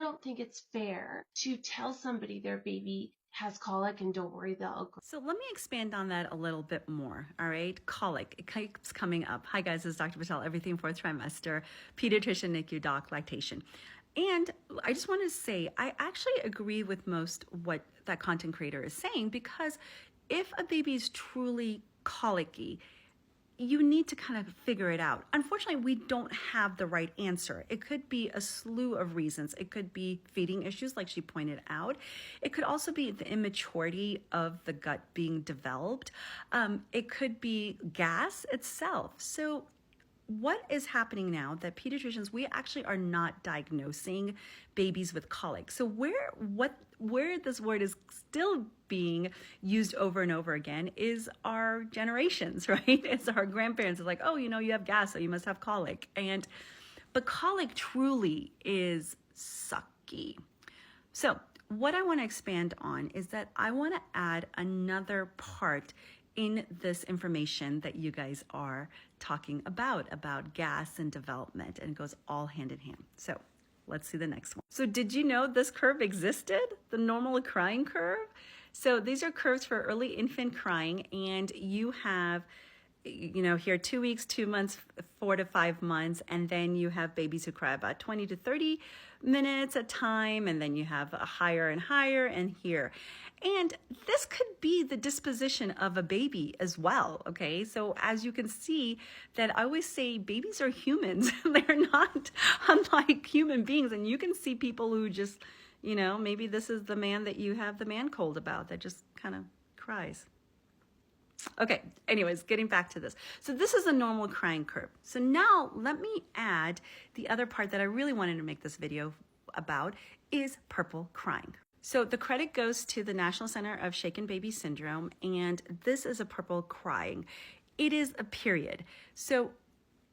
don't think it's fair to tell somebody their baby has colic and don't worry, they'll grow. So let me expand on that a little bit more, all right? Colic, it keeps coming up. Hi guys, this is Dr. Patel, everything fourth trimester, pediatrician, NICU doc, lactation. And I just want to say, I actually agree with most what that content creator is saying, because if a baby is truly colicky, you need to kind of figure it out. Unfortunately, we don't have the right answer. It could be a slew of reasons. It could be feeding issues, like she pointed out. It could also be the immaturity of the gut being developed. It could be gas itself. So what is happening now that pediatricians, we actually are not diagnosing babies with colic. So where this word is still being used over and over again is our generations, right? It's our grandparents. It's like, oh, you have gas, so you must have colic. But colic truly is sucky. So what I want to expand on is that I want to add another part in this information that you guys are talking about gas and development, and it goes all hand in hand. So let's see the next one. So did you know this curve existed? The normal crying curve? So these are curves for early infant crying, and you have, here 2 weeks, 2 months, 4 to 5 months, and then you have babies who cry about 20 to 30 minutes a time, and then you have a higher and higher, and here. And this could be the disposition of a baby as well, okay? So as you can see, that I always say babies are humans. They're not unlike human beings, and you can see people who just, maybe this is the man that you have the man cold about that just kind of cries. Okay, anyways, getting back to this. So this is a normal crying curve. So now let me add the other part that I really wanted to make this video about is purple crying. So the credit goes to the National Center of Shaken Baby Syndrome, and this is a purple crying. It is a period. So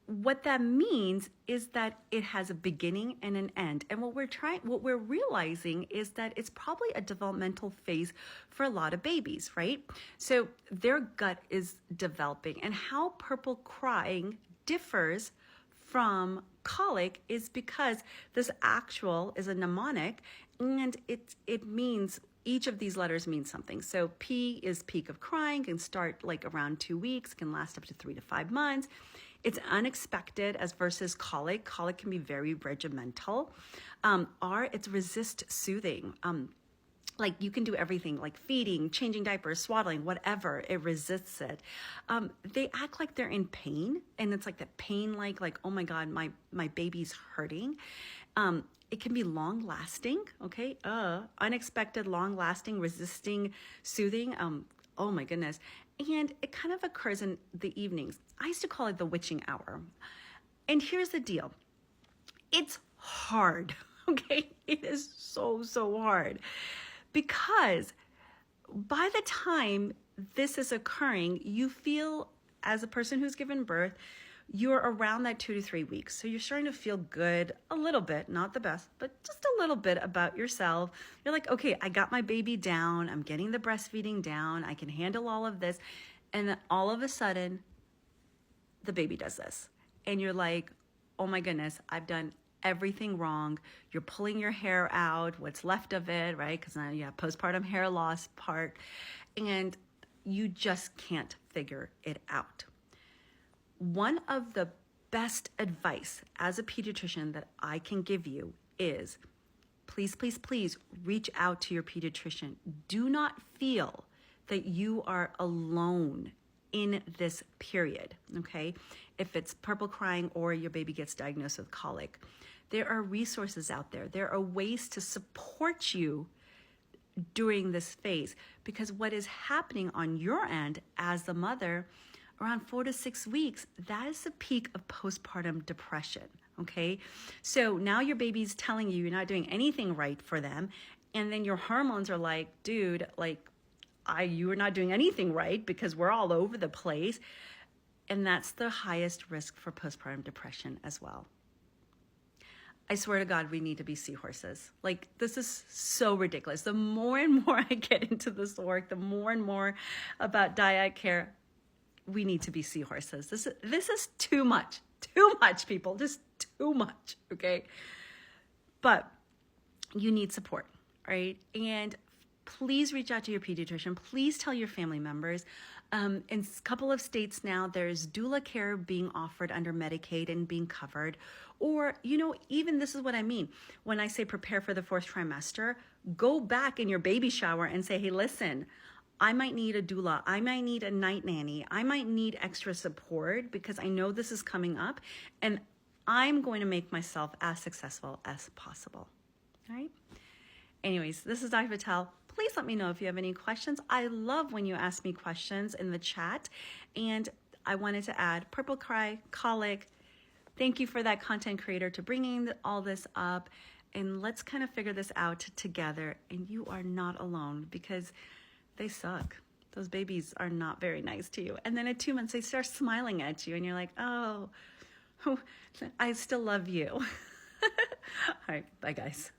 what that means is that it has a beginning and an end. And what we're realizing is that it's probably a developmental phase for a lot of babies, right? So their gut is developing, and how purple crying differs from colic is because this actual is a mnemonic, and it means each of these letters means something. So P is peak of crying, can start like around 2 weeks, can last up to 3 to 5 months. It's unexpected as versus colic. Colic can be very regimental. R, it's resist soothing. Like you can do everything, like feeding, changing diapers, swaddling, whatever, it resists it. They act like they're in pain, and it's like that pain, like, oh my God, my baby's hurting. It can be long lasting, okay? Unexpected, long lasting, resisting, soothing. Oh my goodness. And it kind of occurs in the evenings. I used to call it the witching hour. And here's the deal. It's hard, okay? It is so hard. Because by the time this is occurring, you feel, as a person who's given birth, you're around that 2 to 3 weeks. So you're starting to feel good a little bit, not the best, but just a little bit about yourself. You're like, okay, I got my baby down. I'm getting the breastfeeding down. I can handle all of this. And then all of a sudden, the baby does this. And you're like, oh my goodness, I've done everything wrong. You're pulling your hair out, what's left of it, right? Because now you have postpartum hair loss part, and you just can't figure it out. One of the best advice as a pediatrician that I can give you is please, please, please reach out to your pediatrician. Do not feel that you are alone in this period, okay? If it's purple crying or your baby gets diagnosed with colic, there are resources out there. There are ways to support you during this phase, because what is happening on your end as the mother, around 4 to 6 weeks, that is the peak of postpartum depression, okay? So now your baby's telling you you're not doing anything right for them, and then your hormones are like, dude, you are not doing anything right because we're all over the place. And that's the highest risk for postpartum depression as well. I swear to God, we need to be seahorses. Like, this is so ridiculous. The more and more I get into this work, the more and more about NayaCare, we need to be seahorses. This is too much, people, just too much, okay? But you need support, right? And please reach out to your pediatrician. Please tell your family members. In a couple of states now, there's doula care being offered under Medicaid and being covered. Or, even this is what I mean. When I say prepare for the fourth trimester, go back in your baby shower and say, hey, listen, I might need a doula. I might need a night nanny. I might need extra support because I know this is coming up and I'm going to make myself as successful as possible. All right. Anyways, this is Dr. Patel. Please let me know if you have any questions. I love when you ask me questions in the chat. And I wanted to add Purple Cry, Colic. Thank you for that content creator to bringing all this up. And let's kind of figure this out together. And you are not alone because they suck. Those babies are not very nice to you. And then at 2 months, they start smiling at you. And you're like, oh, I still love you. All right. Bye, guys.